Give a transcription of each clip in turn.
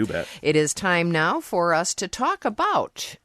You bet. It is time now for us to talk about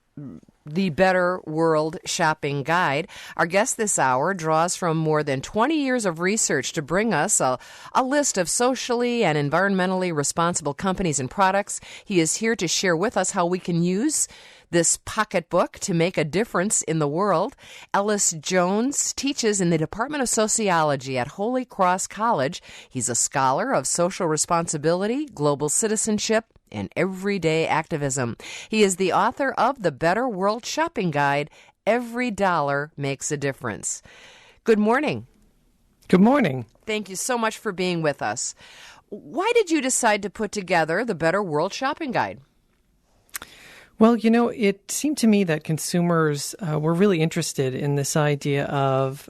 the Better World Shopping Guide. Our guest this hour draws from more than 20 years of research to bring us a list of socially and environmentally responsible companies and products. He is here to share with us how we can use this pocketbook to make a difference in the world. Ellis Jones teaches in the Department of Sociology at Holy Cross College. He's a scholar of social responsibility, global citizenship, and everyday activism. He is the author of the Better World Shopping Guide, Every Dollar Makes a Difference. Good morning. Good morning. Thank you so much for being with us. Why did you decide to put together the Better World Shopping Guide? Well, it seemed to me that consumers were really interested in this idea of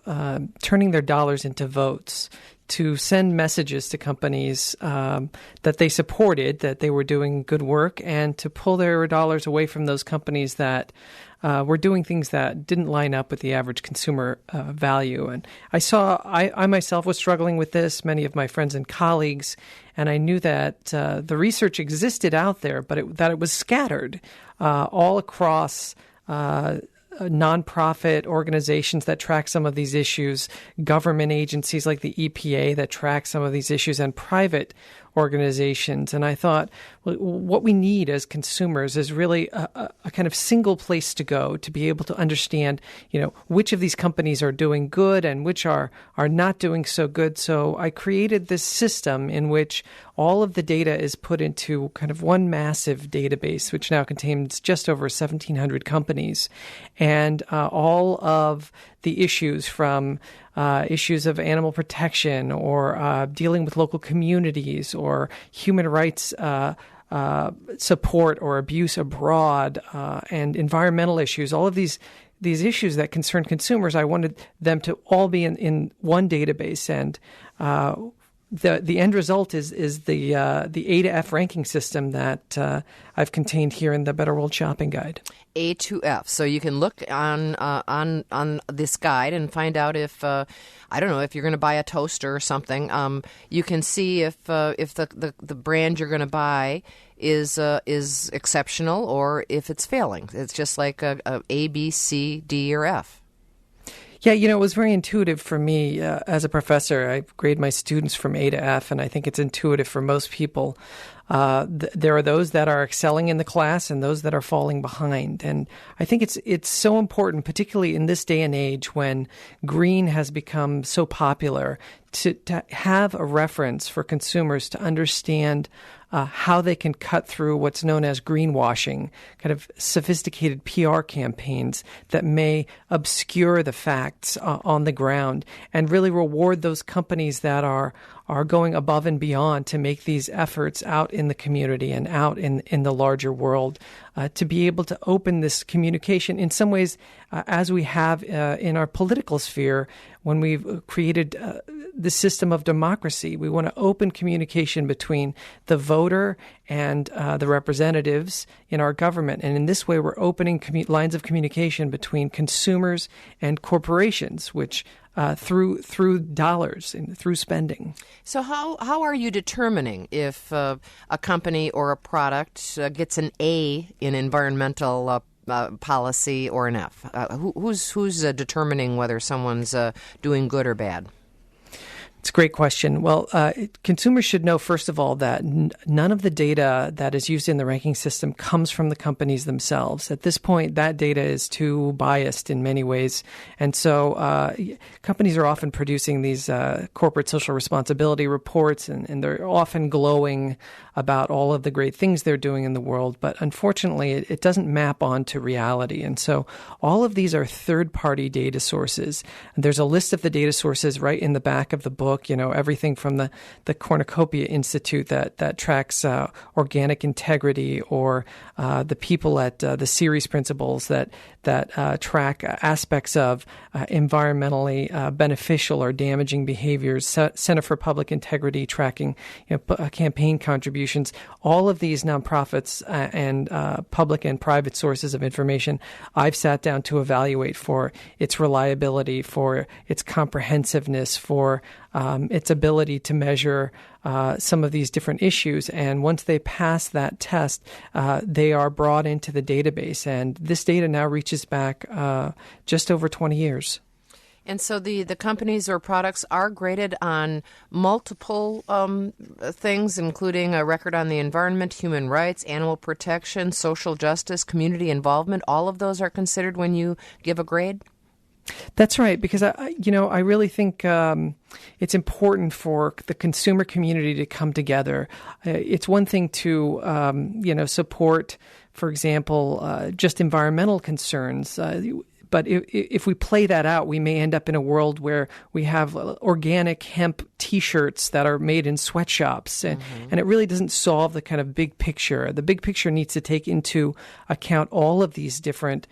turning their dollars into votes, to send messages to companies that they supported, that they were doing good work, and to pull their dollars away from those companies that were doing things that didn't line up with the average consumer value. And I myself was struggling with this, many of my friends and colleagues, and I knew that the research existed out there, but that it was scattered all across nonprofit organizations that track some of these issues, government agencies like the EPA that track some of these issues, and private organizations. And I thought, well, what we need as consumers is really a kind of single place to go to be able to understand, which of these companies are doing good and which are not doing so good. So I created this system in which all of the data is put into kind of one massive database, which now contains just over 1,700 companies. And all of the issues from issues of animal protection or dealing with local communities or human rights support or abuse abroad and environmental issues, all of these issues that concern consumers, I wanted them to all be in one database. And the end result is the A to F ranking system that I've contained here in the Better World Shopping Guide. A to F. So you can look on this guide and find out if if you're going to buy a toaster or something. You can see if the brand you're going to buy is exceptional or if it's failing. It's just like a B, C, D, or F. Yeah, it was very intuitive for me as a professor. I grade my students from A to F, and I think it's intuitive for most people. There are those that are excelling in the class and those that are falling behind. And I think it's so important, particularly in this day and age when green has become so popular, to have a reference for consumers to understand how they can cut through what's known as greenwashing, kind of sophisticated PR campaigns that may obscure the facts on the ground, and really reward those companies that are going above and beyond to make these efforts out in the community and out in the larger world, to be able to open this communication in some ways as we have in our political sphere when we've created the system of democracy. We want to open communication between the voter and the representatives in our government. And in this way, we're opening lines of communication between consumers and corporations, which through dollars and through spending. So how are you determining if a company or a product gets an A in environmental policy or an F? Who's determining whether someone's doing good or bad? It's a great question. Well, consumers should know, first of all, that none of the data that is used in the ranking system comes from the companies themselves. At this point, that data is too biased in many ways. And so companies are often producing these corporate social responsibility reports, and they're often glowing about all of the great things they're doing in the world. But unfortunately, it doesn't map onto reality. And so all of these are third-party data sources. And there's a list of the data sources right in the back of the book. Everything from the Cornucopia Institute that tracks organic integrity, or the people at the Series Principles that track aspects of environmentally beneficial or damaging behaviors, Center for Public Integrity tracking campaign contributions, contributions. All of these nonprofits and public and private sources of information, I've sat down to evaluate for its reliability, for its comprehensiveness, for its ability to measure some of these different issues. And once they pass that test, they are brought into the database. And this data now reaches back just over 20 years. And so the companies or products are graded on multiple things, including a record on the environment, human rights, animal protection, social justice, community involvement. All of those are considered when you give a grade? That's right, because I really think it's important for the consumer community to come together. It's one thing to support, for example, just environmental concerns. But if we play that out, we may end up in a world where we have organic hemp T-shirts that are made in sweatshops, and it really doesn't solve the kind of big picture. The big picture needs to take into account all of these different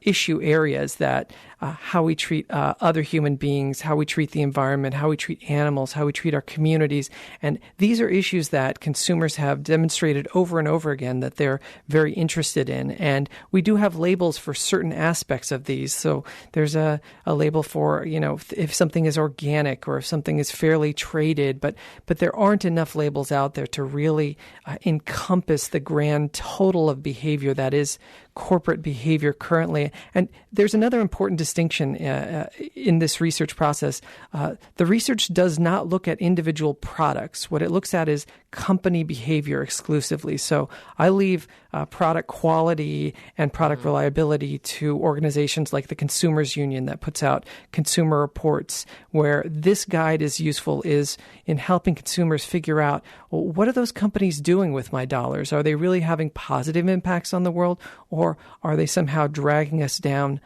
issue areas, that how we treat other human beings, how we treat the environment, how we treat animals, how we treat our communities. And these are issues that consumers have demonstrated over and over again that they're very interested in. And we do have labels for certain aspects of these. So there's a label for, if something is organic or if something is fairly traded, but there aren't enough labels out there to really encompass the grand total of behavior that is corporate behavior currently. And there's another important distinction in this research process. The research does not look at individual products. What it looks at is company behavior exclusively. So I leave product quality and product reliability to organizations like the Consumers Union that puts out consumer reports, where this guide is useful is in helping consumers figure out, well, what are those companies doing with my dollars? Are they really having positive impacts on the world, or are they somehow dragging us down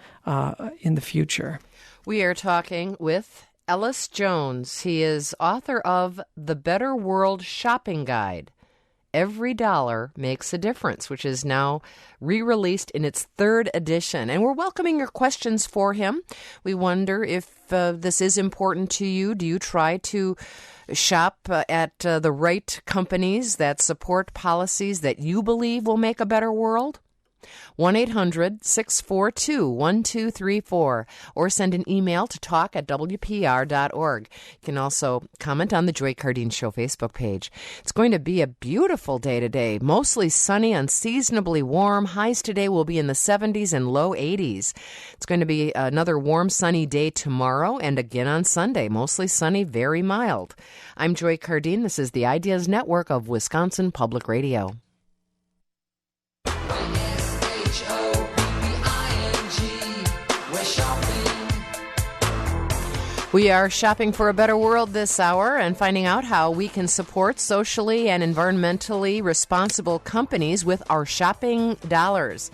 in the future? We are talking with Ellis Jones. He is author of The Better World Shopping Guide. Every dollar makes a difference, which is now re-released in its third edition. And we're welcoming your questions for him. We wonder if this is important to you. Do you try to shop at the right companies that support policies that you believe will make a better world? 1-800-642-1234, or send an email to talk@wpr.org. You can also comment on the Joy Cardine Show Facebook page. It's going to be a beautiful day today, mostly sunny, unseasonably warm. Highs today will be in the 70s and low 80s. It's going to be another warm, sunny day tomorrow and again on Sunday, mostly sunny, very mild. I'm Joy Cardine. This is the Ideas Network of Wisconsin Public Radio. We are shopping for a better world this hour and finding out how we can support socially and environmentally responsible companies with our shopping dollars.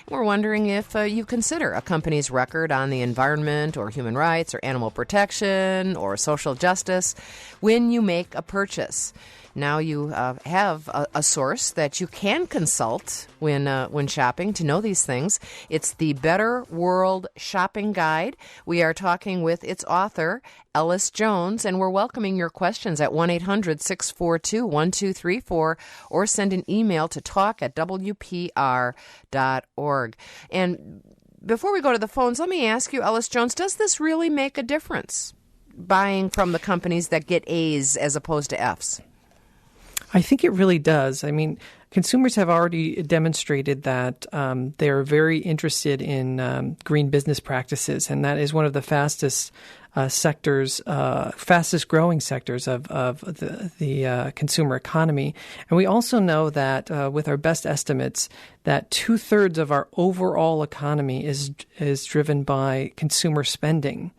We're wondering if you consider a company's record on the environment or human rights or animal protection or social justice when you make a purchase. Now you have a source that you can consult when shopping to know these things. It's the Better World Shopping Guide. We are talking with its author, Ellis Jones, and we're welcoming your questions at 1-800-642-1234 or send an email to talk@wpr.org. And before we go to the phones, let me ask you, Ellis Jones, does this really make a difference, buying from the companies that get A's as opposed to F's? I think it really does. I mean, consumers have already demonstrated that they're very interested in green business practices, and that is one of the fastest growing sectors of the consumer economy. And we also know that with our best estimates, that 2/3 of our overall economy is driven by consumer spending.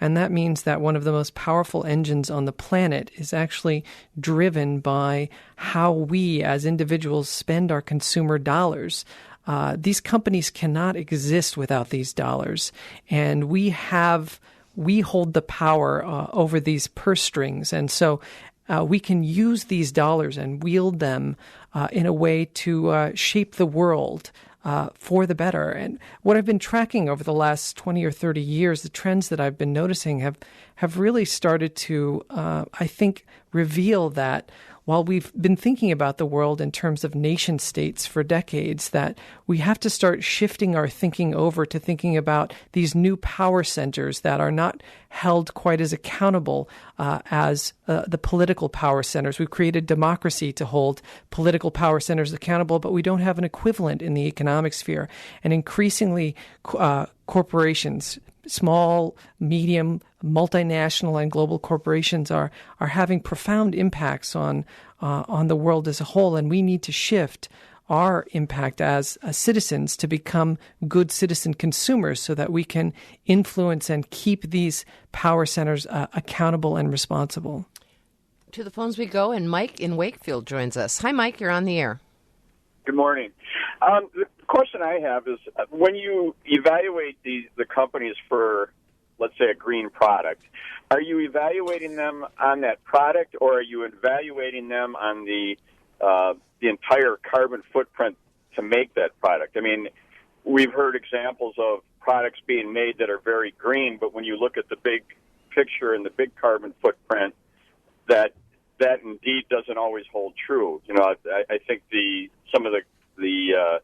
And that means that one of the most powerful engines on the planet is actually driven by how we as individuals spend our consumer dollars. These companies cannot exist without these dollars. And we hold the power over these purse strings. And so we can use these dollars and wield them in a way to shape the world for the better. And what I've been tracking over the last 20 or 30 years, the trends that I've been noticing have really started to, I think, reveal that while we've been thinking about the world in terms of nation states for decades, that we have to start shifting our thinking over to thinking about these new power centers that are not held quite as accountable as the political power centers. We've created democracy to hold political power centers accountable, but we don't have an equivalent in the economic sphere. And increasingly, corporations, small, medium, multinational, and global corporations are having profound impacts on the world as a whole, and we need to shift our impact as citizens to become good citizen consumers so that we can influence and keep these power centers accountable and responsible. To the phones we go, and Mike in Wakefield joins us. Hi, Mike. You're on the air. Good morning. The question I have is, when you evaluate the companies for, let's say, a green product, are you evaluating them on that product, or are you evaluating them on the entire carbon footprint to make that product? I mean, we've heard examples of products being made that are very green, but when you look at the big picture and the big carbon footprint, that indeed doesn't always hold true. You know, I think some of the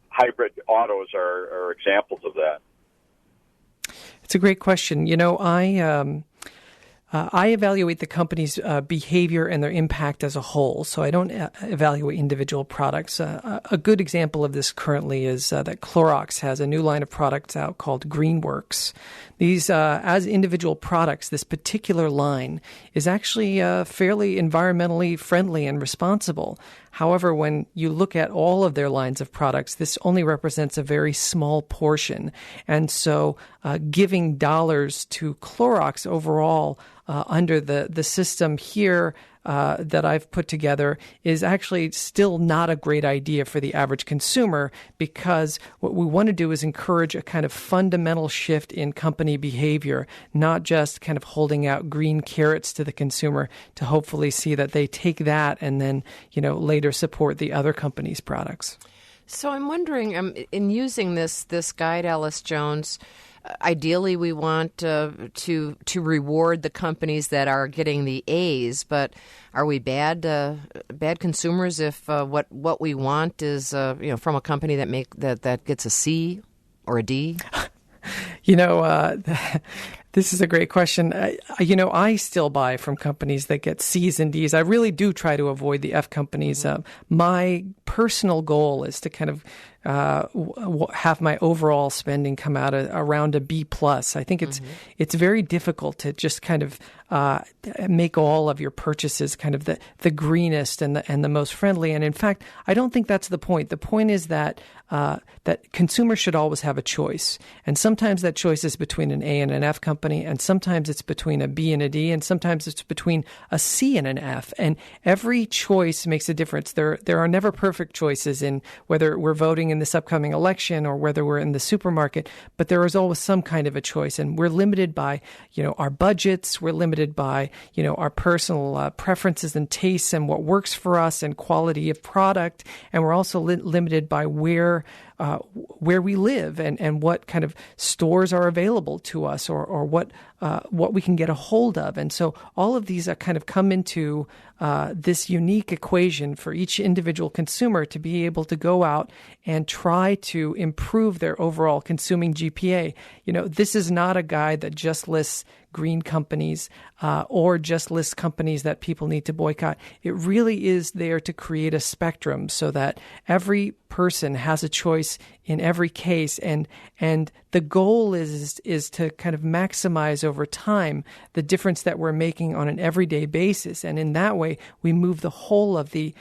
hybrid autos are examples of that. It's a great question. You know, I evaluate the company's behavior and their impact as a whole, so I don't evaluate individual products. A good example of this currently is that Clorox has a new line of products out called GreenWorks. These, as individual products, this particular line is actually fairly environmentally friendly and responsible. However, when you look at all of their lines of products, this only represents a very small portion. And so giving dollars to Clorox overall under the system here that I've put together is actually still not a great idea for the average consumer, because what we want to do is encourage a kind of fundamental shift in company behavior, not just kind of holding out green carrots to the consumer to hopefully see that they take that and then, you know, later support the other company's products. So I'm wondering, in using this guide, Ellis Jones, ideally we want to reward the companies that are getting the A's, but are we bad consumers if what we want is from a company that gets a C or a D? You know, this is a great question. I still buy from companies that get C's and D's. I really do try to avoid the F companies. My personal goal is to kind of have my overall spending come out around a B+. I think it's very difficult to just kind of make all of your purchases kind of the greenest and the most friendly. And in fact, I don't think that's the point. The point is that consumers should always have a choice. And sometimes that choice is between an A and an F company, and sometimes it's between a B and a D, and sometimes it's between a C and an F. And every choice makes a difference. There are never perfect choices in whether we're voting in this upcoming election or whether we're in the supermarket, but there is always some kind of a choice. And we're limited by, our budgets. We're limited by, our personal preferences and tastes and what works for us and quality of product. And we're also limited by where we live and what kind of stores are available to us or what we can get a hold of. And so all of these kind of come into this unique equation for each individual consumer to be able to go out and try to improve their overall consuming GPA. This is not a guide that just lists green companies or just lists companies that people need to boycott. It really is there to create a spectrum so that every person has a choice in every case, and the goal is to kind of maximize over time the difference that we're making on an everyday basis, and in that way we move the whole of the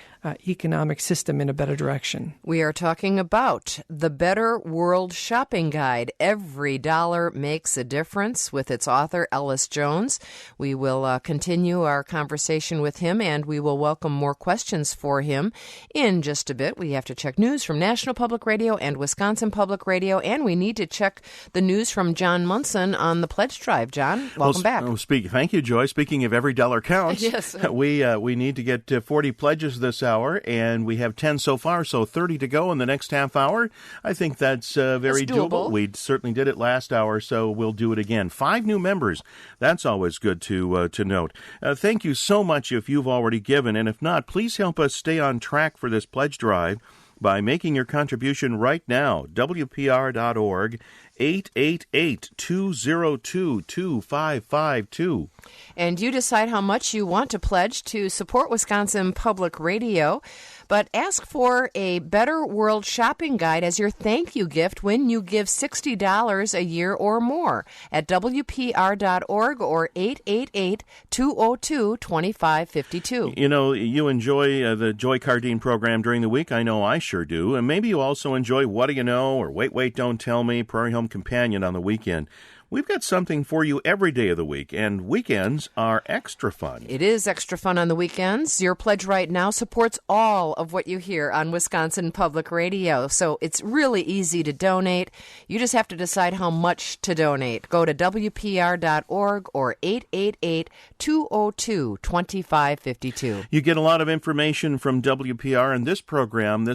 economic system in a better direction. We are talking about the Better World Shopping Guide. Every dollar makes a difference, with its author Ellis Jones. We will continue our conversation with him, and we will welcome more questions for him in just a bit. We have to check news from National Public Radio and Wisconsin Wisconsin Public Radio, and we need to check the news from John Munson on the pledge drive. John, welcome back. Thank you, Joy. Speaking of every dollar counts, yes. we need to get 40 pledges this hour, and we have 10 so far, so 30 to go in the next half hour. I think that's very doable. We certainly did it last hour, so we'll do it again. 5 new members. That's always good to note. Thank you so much if you've already given, and if not, please help us stay on track for this pledge drive by making your contribution right now. WPR.org, 888-202-2552. And you decide how much you want to pledge to support Wisconsin Public Radio. But ask for a Better World shopping guide as your thank you gift when you give $60 a year or more at WPR.org or 888-202-2552. You know, you enjoy the Joy Cardine program during the week. I know I sure do. And maybe you also enjoy What Do You Know or Wait, Don't Tell Me, Prairie Home Companion on the weekend. We've got something for you every day of the week, and weekends are extra fun. It is extra fun on the weekends. Your pledge right now supports all of what you hear on Wisconsin Public Radio, so it's really easy to donate. You just have to decide how much to donate. Go to WPR.org or 888-202-2552. You get a lot of information from WPR, and this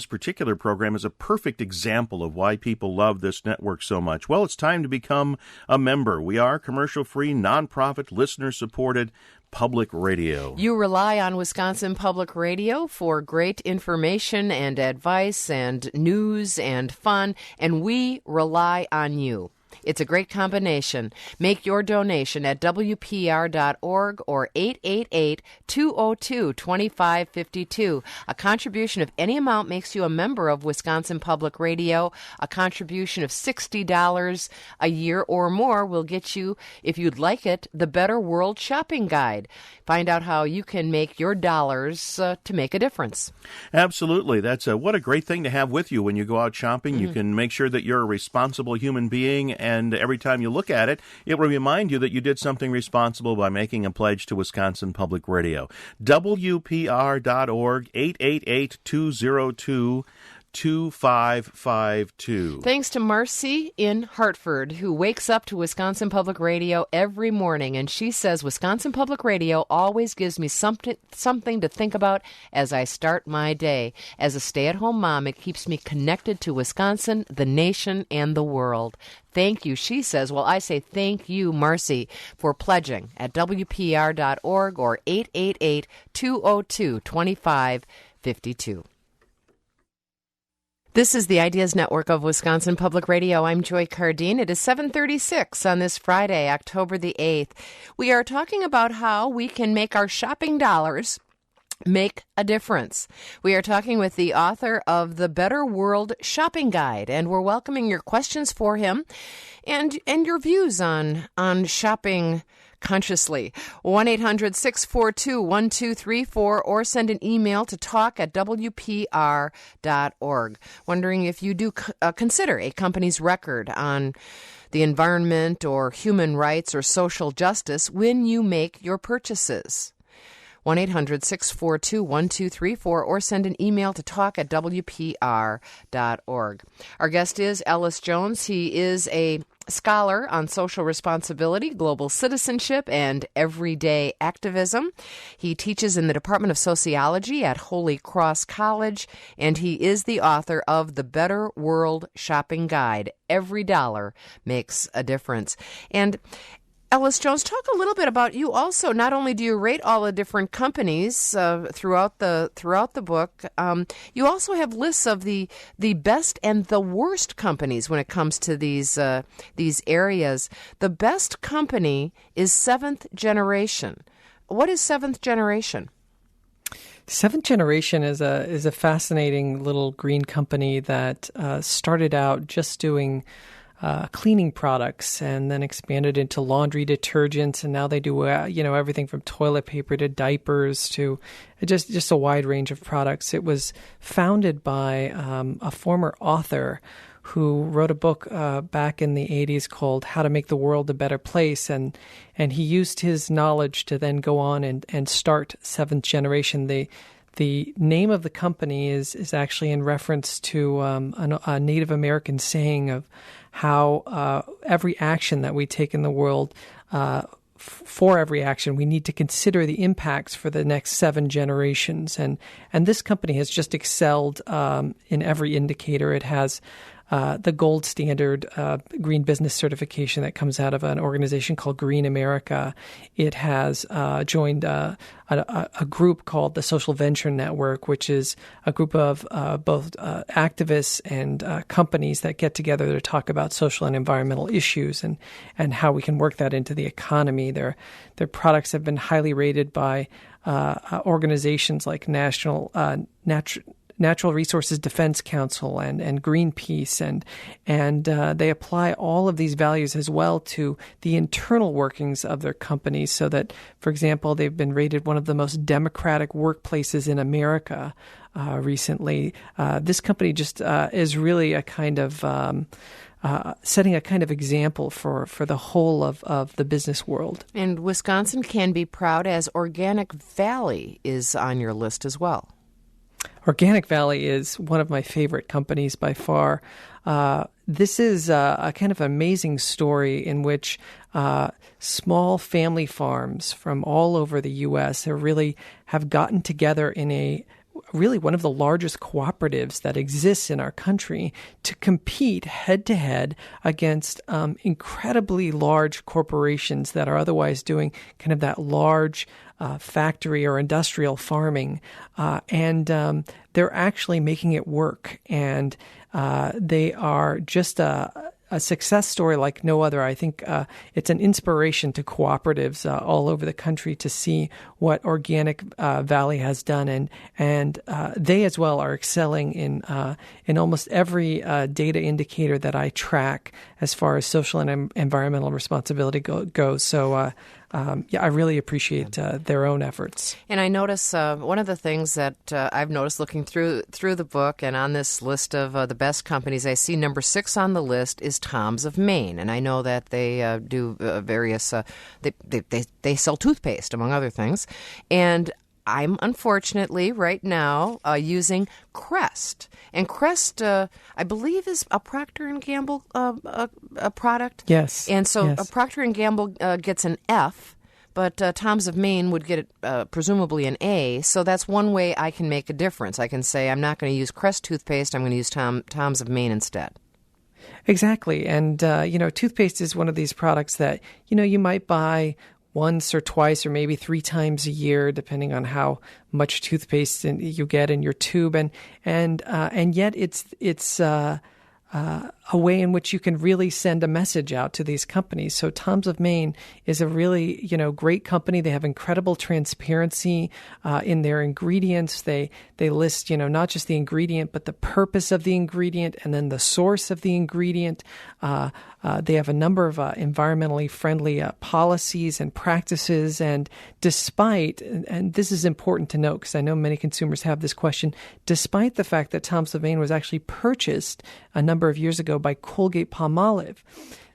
particular program, is a perfect example of why people love this network so much. Well, it's time to become a member. We are commercial-free, nonprofit, listener-supported public radio. You rely on Wisconsin Public Radio for great information and advice and news and fun, and we rely on you. It's a great combination. Make your donation at WPR.org or 888-202-2552. A contribution of any amount makes you a member of Wisconsin Public Radio. A contribution of $60 a year or more will get you, if you'd like it, the Better World Shopping Guide. Find out how you can make your dollars to make a difference. Absolutely. That's what a great thing to have with you when you go out shopping. You can make sure that you're a responsible human being, and every time you look at it, it will remind you that you did something responsible by making a pledge to Wisconsin Public Radio. WPR.org, 888-202-2552. Thanks to Marcy in Hartford, who wakes up to Wisconsin Public Radio every morning, and she says Wisconsin Public Radio always gives me something to think about as I start my day. As a stay-at-home mom, it keeps me connected to Wisconsin, the nation, and the world. Thank you, she says. Well, I say thank you, Marcy, for pledging at WPR.org or 888-202-2552. This is the Ideas Network of Wisconsin Public Radio. I'm Joy Cardine. It is 7:36 on this Friday, October the 8th. We are talking about how we can make our shopping dollars make a difference. We are talking with the author of the Better World Shopping Guide, and we're welcoming your questions for him and your views on shopping consciously. 1-800-642-1234 or send an email to talk@WPR.org. Wondering if you do consider a company's record on the environment or human rights or social justice when you make your purchases. 1-800-642-1234 or send an email to talk@WPR.org. Our guest is Ellis Jones. He is a scholar on social responsibility, global citizenship, and everyday activism. He teaches in the Department of Sociology at Holy Cross College, and he is the author of the Better World Shopping Guide. Every dollar makes a difference. And Ellis Jones, talk a little bit about you also. Not only do you rate all the different companies throughout the book, you also have lists of the best and the worst companies when it comes to these areas. The best company is Seventh Generation. What is Seventh Generation? Seventh Generation is a fascinating little green company that started out just doing cleaning products and then expanded into laundry detergents, and now they do everything from toilet paper to diapers to just a wide range of products. It was founded by a former author who wrote a book back in the 80s called How to Make the World a Better Place, and he used his knowledge to then go on and start Seventh Generation. The name of the company is actually in reference to a Native American saying of how every action that we take in the world, for every action, we need to consider the impacts for the next 7 generations. And this company has just excelled in every indicator. It has the gold standard green business certification that comes out of an organization called Green America. It has joined a group called the Social Venture Network, which is a group of both activists and companies that get together to talk about social and environmental issues and how we can work that into the economy. Their products have been highly rated by organizations like Natural Resources Defense Council and Greenpeace, and they apply all of these values as well to the internal workings of their companies, so that, for example, they've been rated one of the most democratic workplaces in America recently. This company just is really a kind of setting a kind of example for the whole of the business world. And Wisconsin can be proud, as Organic Valley is on your list as well. Organic Valley is one of my favorite companies by far. This is a kind of amazing story in which small family farms from all over the U.S. have gotten together in really one of the largest cooperatives that exists in our country to compete head-to-head against incredibly large corporations that are otherwise doing kind of that large factory or industrial farming. And they're actually making it work. And they are just a success story like no other. I think it's an inspiration to cooperatives all over the country to see what Organic Valley has done, and they as well are excelling in almost every data indicator that I track as far as social and environmental responsibility goes. So. I really appreciate their own efforts. And I notice one of the things that I've noticed looking through the book and on this list of the best companies, I see number 6 on the list is Tom's of Maine, and I know that they do various. They sell toothpaste, among other things, and I'm unfortunately right now using Crest. And Crest, I believe, is a Procter & Gamble a product. Yes. And so yes. Procter & Gamble gets an F, but Tom's of Maine would get presumably an A. So that's one way I can make a difference. I can say I'm not going to use Crest toothpaste. I'm going to use Tom's of Maine instead. Exactly. And, toothpaste is one of these products that, you might buy once or twice or maybe 3 times a year, depending on how much toothpaste you get in your tube, and yet it's a way in which you can really send a message out to these companies. So Tom's of Maine is a really, great company. They have incredible transparency in their ingredients. They list, not just the ingredient, but the purpose of the ingredient and then the source of the ingredient. They have a number of environmentally friendly policies and practices. And despite, and this is important to note because I know many consumers have this question, despite the fact that Tom's of Maine was actually purchased a number of years ago by Colgate-Palmolive,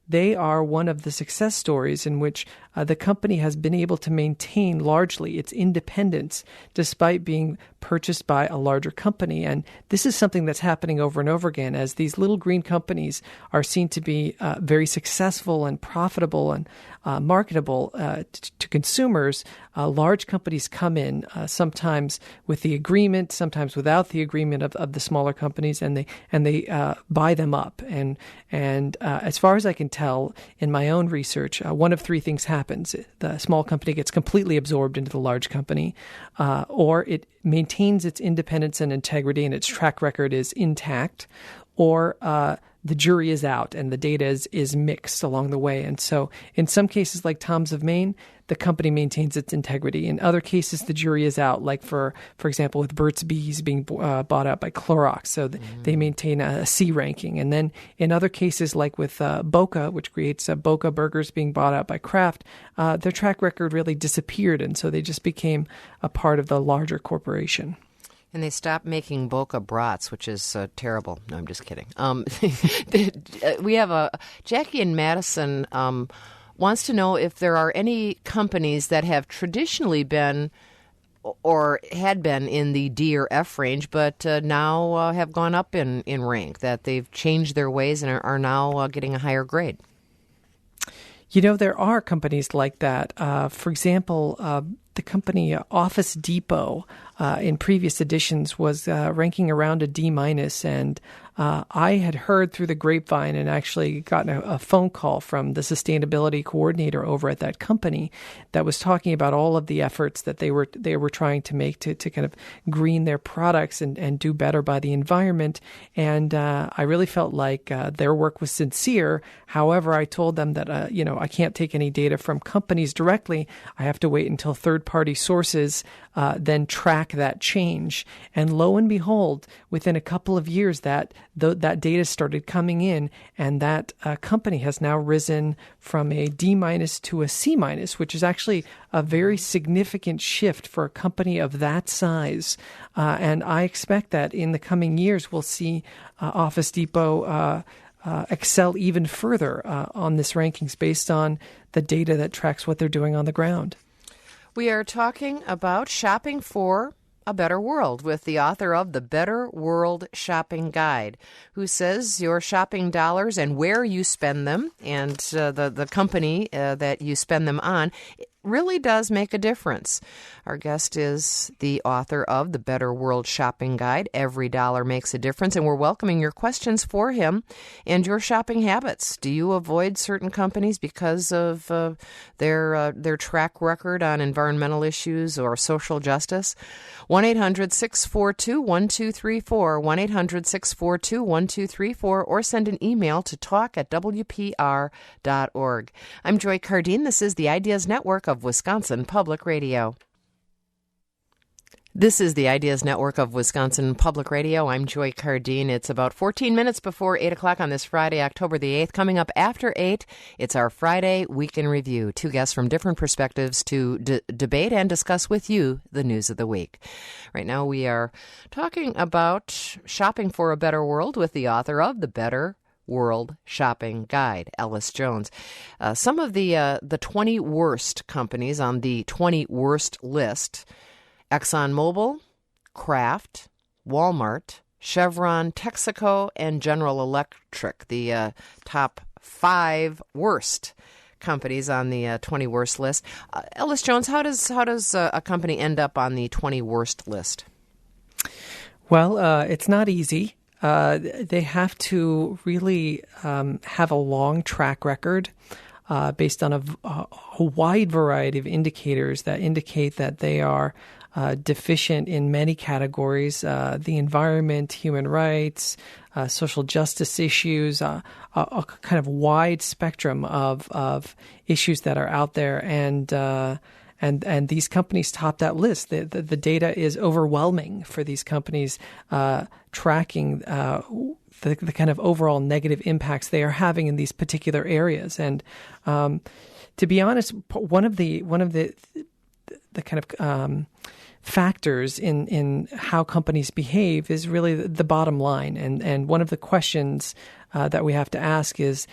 they are one of the success stories in which the company has been able to maintain largely its independence despite being purchased by a larger company. And this is something that's happening over and over again as these little green companies are seen to be very successful and profitable and marketable to consumers. Large companies come in sometimes with the agreement, sometimes without the agreement of the smaller companies, and they buy them up. And as far as I can tell in my own research, one of 3 things happens. The small company gets completely absorbed into the large company, or it maintains its independence and integrity and its track record is intact, or the jury is out and the data is mixed along the way. And so in some cases like Tom's of Maine, the company maintains its integrity. In other cases, the jury is out, like for example, with Burt's Bees being bought out by Clorox. So they maintain a C ranking. And then in other cases, like with Boca, which creates Boca Burgers being bought out by Kraft, their track record really disappeared. And so they just became a part of the larger corporation. And they stopped making Boca brats, which is terrible. No, I'm just kidding. We have Jackie in Madison wants to know if there are any companies that have traditionally been or had been in the D or F range, but now have gone up in rank, that they've changed their ways and are now getting a higher grade? There are companies like that. For example, the company Office Depot in previous editions was ranking around a D-, and I had heard through the grapevine and actually gotten a phone call from the sustainability coordinator over at that company that was talking about all of the efforts that they were trying to make to kind of green their products and do better by the environment. And I really felt like their work was sincere. However, I told them that I can't take any data from companies directly. I have to wait until third-party sources then track that change. And lo and behold, within a couple of years, that data started coming in, and that company has now risen from a D- to a C-, which is actually a very significant shift for a company of that size. And I expect that in the coming years, we'll see Office Depot excel even further on this rankings based on the data that tracks what they're doing on the ground. We are talking about shopping for a better world with the author of The Better World Shopping Guide, who says your shopping dollars and where you spend them and the company that you spend them on really does make a difference. Our guest is the author of The Better World Shopping Guide, Every Dollar Makes a Difference, and we're welcoming your questions for him and your shopping habits. Do you avoid certain companies because of their track record on environmental issues or social justice? 1-800-642-1234, 1-800-642-1234, or send an email to talk@wpr.org. I'm Joy Cardine. This is the Ideas Network of Wisconsin Public Radio. This is the Ideas Network of Wisconsin Public Radio. I'm Joy Cardine. It's about 14 minutes before 8 o'clock on this Friday, October the 8th. Coming up after 8, it's our Friday Week in Review. Two guests from different perspectives to debate and discuss with you the news of the week. Right now we are talking about shopping for a better world with the author of The Better World Shopping Guide, Ellis Jones. Some of the 20 worst companies on the 20 worst list: ExxonMobil, Kraft, Walmart, Chevron, Texaco, and General Electric, the top 5 worst companies on the 20 worst list. Ellis Jones, how does a company end up on the 20 worst list? Well, it's not easy. They have to really have a long track record based on a wide variety of indicators that indicate that they are deficient in many categories: the environment, human rights, social justice issues, a kind of wide spectrum of issues that are out there, and these companies top that list. The data is overwhelming for these companies, tracking the kind of overall negative impacts they are having in these particular areas. And to be honest, one of the kind of factors in how companies behave is really the bottom line. And one of the questions that we have to ask is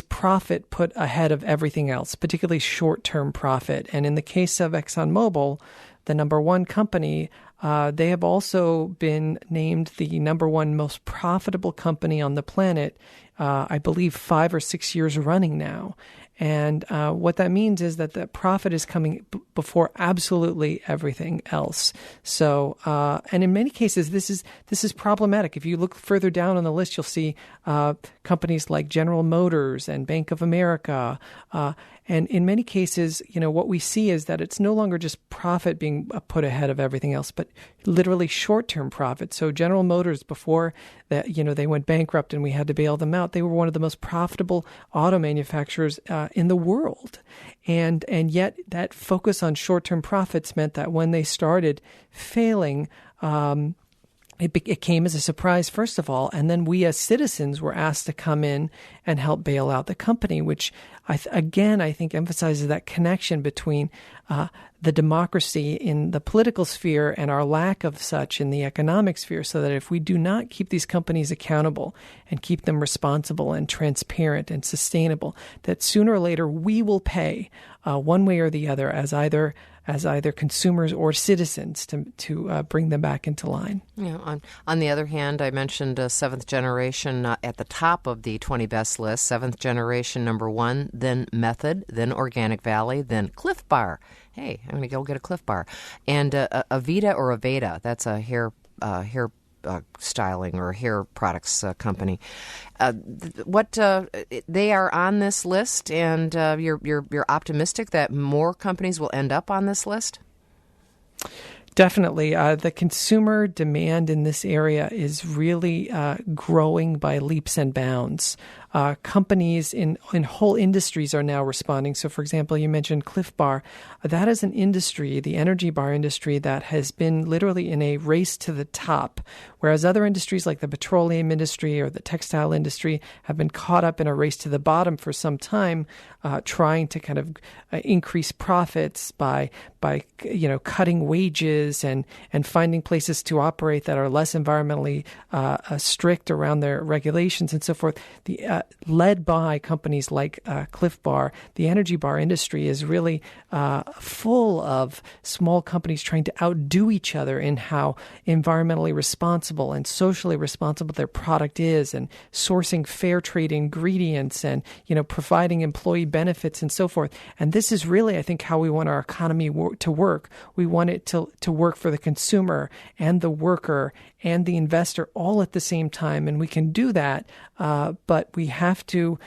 profit put ahead of everything else, particularly short-term profit? And in the case of ExxonMobil, the number one company, they have also been named the number one most profitable company on the planet, I believe 5 or 6 years running now. And what that means is that the profit is coming before absolutely everything else. So, and in many cases, this is problematic. If you look further down on the list, you'll see companies like General Motors and Bank of America. And in many cases, what we see is that it's no longer just profit being put ahead of everything else, but literally short-term profit. So General Motors, before that, they went bankrupt and we had to bail them out, they were one of the most profitable auto manufacturers in the world. And yet that focus on short-term profits meant that when they started failing, it came as a surprise, first of all, and then we as citizens were asked to come in and help bail out the company, which I think emphasizes that connection between the democracy in the political sphere and our lack of such in the economic sphere, so that if we do not keep these companies accountable and keep them responsible and transparent and sustainable, that sooner or later we will pay one way or the other as either consumers or citizens to bring them back into line. Yeah. On the other hand, I mentioned Seventh Generation at the top of the 20 best list. Seventh Generation #1, then Method, then Organic Valley, then Cliff Bar. Hey, I'm going to go get a Cliff Bar. And Aveda or Aveda, that's a hair styling or hair products company. They are on this list, and you're optimistic that more companies will end up on this list? Definitely. The consumer demand in this area is really growing by leaps and bounds. Companies in whole industries are now responding. So, for example, you mentioned Cliff Bar. That is an industry, the energy bar industry, that has been literally in a race to the top, whereas other industries like the petroleum industry or the textile industry have been caught up in a race to the bottom for some time, trying to kind of increase profits by cutting wages and finding places to operate that are less environmentally strict around their regulations and so forth. Led by companies like Cliff Bar, the energy bar industry is really full of small companies trying to outdo each other in how environmentally responsible and socially responsible their product is, and sourcing fair trade ingredients, and providing employee benefits and so forth. And this is really, I think, how we want our economy to work. We want it to work for the consumer and the worker and the investor all at the same time. And we can do that, but we have to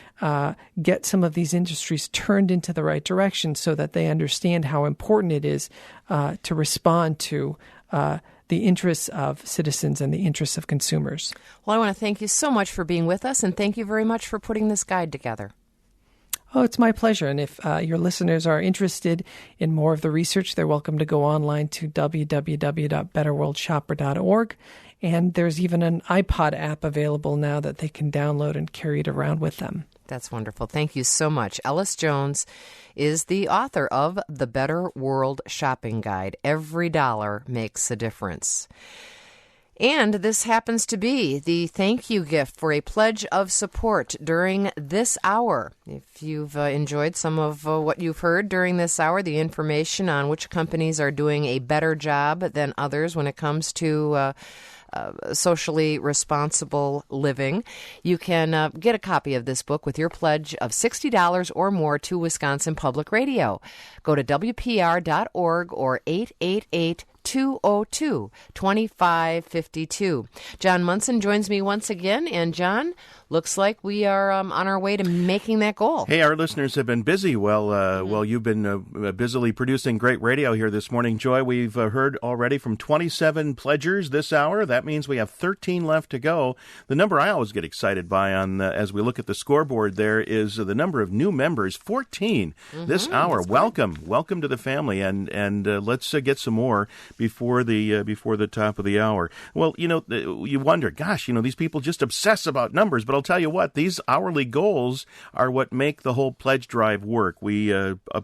get some of these industries turned into the right direction so that they understand how important it is to respond to the interests of citizens and the interests of consumers. Well, I want to thank you so much for being with us, and thank you very much for putting this guide together. Oh, it's my pleasure. And if your listeners are interested in more of the research, they're welcome to go online to www.betterworldshopper.org. And there's even an iPod app available now that they can download and carry it around with them. That's wonderful. Thank you so much. Ellis Jones is the author of The Better World Shopping Guide. Every dollar makes a difference. And this happens to be the thank you gift for a pledge of support during this hour. If you've enjoyed some of what you've heard during this hour, the information on which companies are doing a better job than others when it comes to socially responsible living, you can get a copy of this book with your pledge of $60 or more to Wisconsin Public Radio. Go to WPR.org or 888-202-2552. John Munson joins me once again, and John, looks like we are on our way to making that goal. Hey, our listeners have been busy. Well, you've been busily producing great radio here this morning, Joy. We've heard already from 27 pledgers this hour. That means we have 13 left to go. The number I always get excited by as we look at the scoreboard there is the number of new members, 14 this hour. Welcome to the family, and let's get some more before the top of the hour. Well, you wonder, gosh, these people just obsess about numbers, but I'll tell you what, these hourly goals are what make the whole pledge drive work. We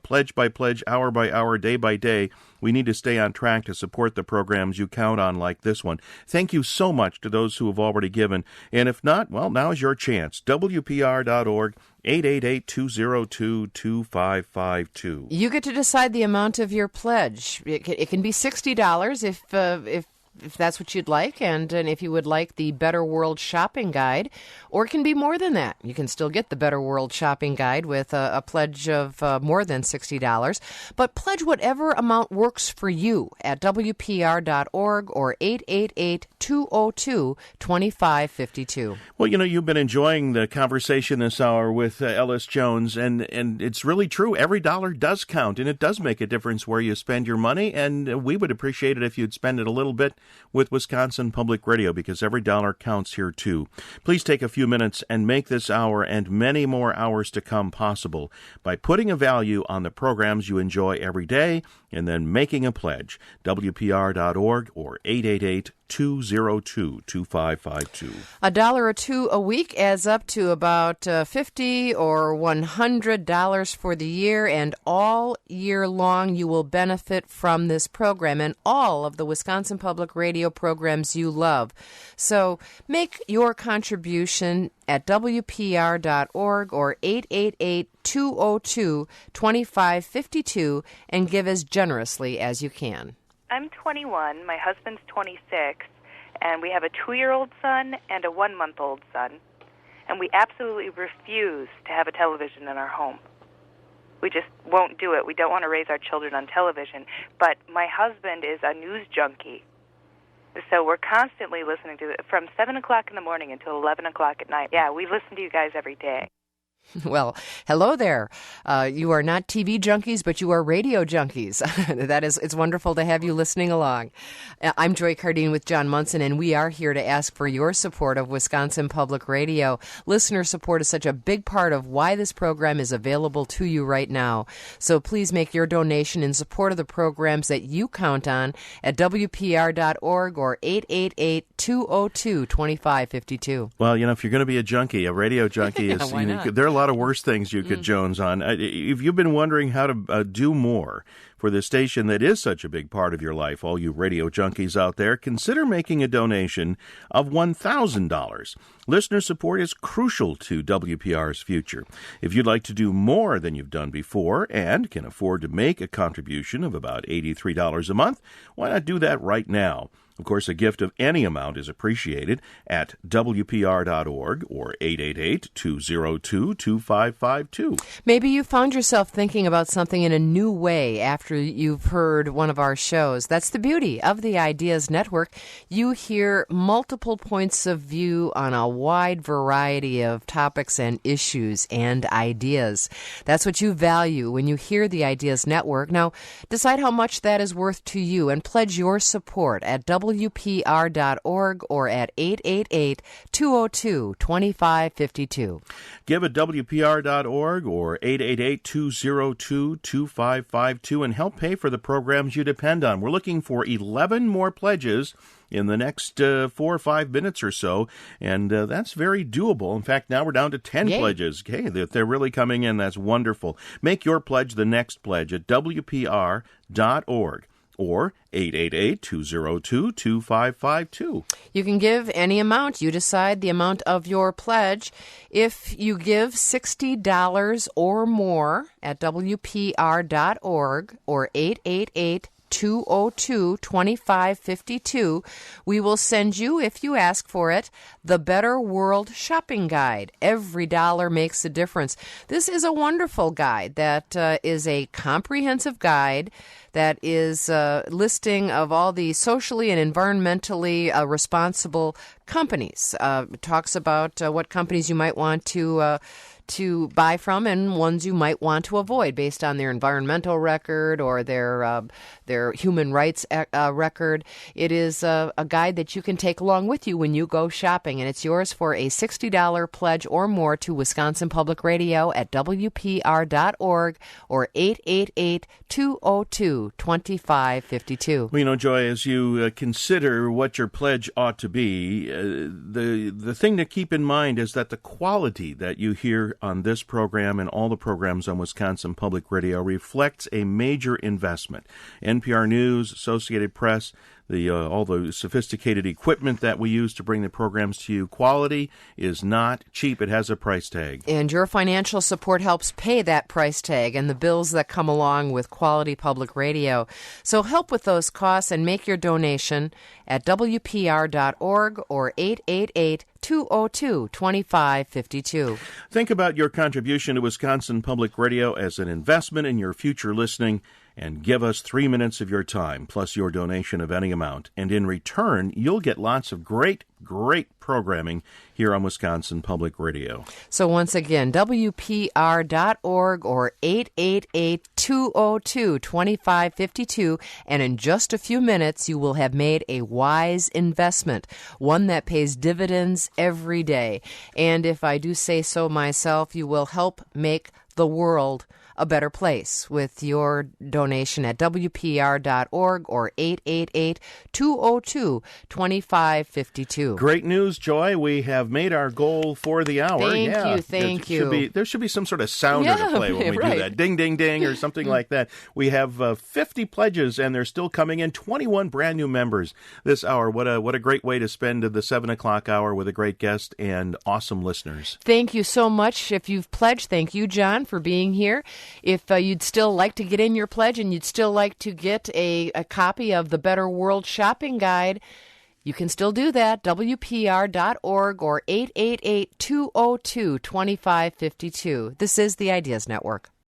pledge by pledge, hour by hour, day by day. We need to stay on track to support the programs you count on like this one. Thank you so much to those who have already given. And if not, well, now is your chance. WPR.org, 888-202-2552. You get to decide the amount of your pledge. It can be $60 if that's what you'd like, and if you would like the Better World Shopping Guide, or it can be more than that. You can still get the Better World Shopping Guide with a pledge of more than $60, but pledge whatever amount works for you at WPR.org or 888-202-2552. Well, you've been enjoying the conversation this hour with Ellis Jones, and it's really true. Every dollar does count, and it does make a difference where you spend your money, and we would appreciate it if you'd spend it a little bit with Wisconsin Public Radio, because every dollar counts here too. Please take a few minutes and make this hour and many more hours to come possible by putting a value on the programs you enjoy every day and then making a pledge. WPR.org or 888 888-202-2552. $1 or $2 a week adds up to about $50 or $100 for the year, and all year long you will benefit from this program and all of the Wisconsin Public Radio programs you love. So make your contribution at WPR.org or 888-202-2552 and give as generously as you can. I'm 21, my husband's 26, and we have a 2-year-old son and a 1-month-old son, and we absolutely refuse to have a television in our home. We just won't do it. We don't want to raise our children on television, but my husband is a news junkie. So we're constantly listening to it from 7 o'clock in the morning until 11 o'clock at night. Yeah, we listen to you guys every day. Well, hello there. You are not TV junkies, but you are radio junkies. It's wonderful to have you listening along. I'm Joy Cardine with John Munson, and we are here to ask for your support of Wisconsin Public Radio. Listener support is such a big part of why this program is available to you right now. So please make your donation in support of the programs that you count on at WPR.org or 888-202-2552. Well, if you're going to be a junkie, a radio junkie is, why not? There are a lot of worse things you could Jones on. If you've been wondering how to do more for the station that is such a big part of your life, all you radio junkies out there, consider making a donation of $1,000. Listener support is crucial to WPR's future. If you'd like to do more than you've done before and can afford to make a contribution of about $83 a month, why not do that right now? Of course, a gift of any amount is appreciated at WPR.org or 888-202-2552. Maybe you found yourself thinking about something in a new way after you've heard one of our shows. That's the beauty of the Ideas Network. You hear multiple points of view on a wide variety of topics and issues and ideas. That's what you value when you hear the Ideas Network. Now, decide how much that is worth to you and pledge your support at WPR.org or at 888-202-2552. Give at WPR.org or 888-202-2552 and help pay for the programs you depend on. We're looking for 11 more pledges in the next 4 or 5 minutes or so, and that's very doable. In fact, now we're down to 10 pledges. Hey, they're really coming in. That's wonderful. Make your pledge the next pledge at WPR.org. or 888-202-2552. You can give any amount. You decide the amount of your pledge. If you give $60 or more at WPR.org or 888-202-2552, we will send you, if you ask for it, the Better World Shopping Guide. Every dollar makes a difference. This is a wonderful guide that is a comprehensive guide that is a listing of all the socially and environmentally responsible companies. It talks about what companies you might want to buy from and ones you might want to avoid based on their environmental record or their human rights record. It is a guide that you can take along with you when you go shopping, and it's yours for a $60 pledge or more to Wisconsin Public Radio at WPR.org or 888-202-2552. Well, Joy, as you consider what your pledge ought to be, the thing to keep in mind is that the quality that you hear on this program and all the programs on Wisconsin Public Radio reflects a major investment. NPR News, Associated Press, all the sophisticated equipment that we use to bring the programs to you. Quality is not cheap. It has a price tag. And your financial support helps pay that price tag and the bills that come along with quality public radio. So help with those costs and make your donation at WPR.org or 888-202-2552. Think about your contribution to Wisconsin Public Radio as an investment in your future listening, and give us 3 minutes of your time, plus your donation of any amount. And in return, you'll get lots of great programming here on Wisconsin Public Radio. So once again, WPR.org or 888-202-2552. And in just a few minutes, you will have made a wise investment, one that pays dividends every day. And if I do say so myself, you will help make the world a better place with your donation at WPR.org or 888-202-2552. Great news, Joy. We have made our goal for the hour. Thank you. There should be some sort of sounder to play when we do that. Ding, ding, ding, or something like that. We have 50 pledges, and they're still coming in. 21 brand new members this hour. What a great way to spend the 7 o'clock hour with a great guest and awesome listeners. Thank you so much. If you've pledged, thank you, John, for being here. If you'd still like to get in your pledge and you'd still like to get a copy of the Better World Shopping Guide, you can still do that. WPR.org or 888-202-2552. This is the Ideas Network.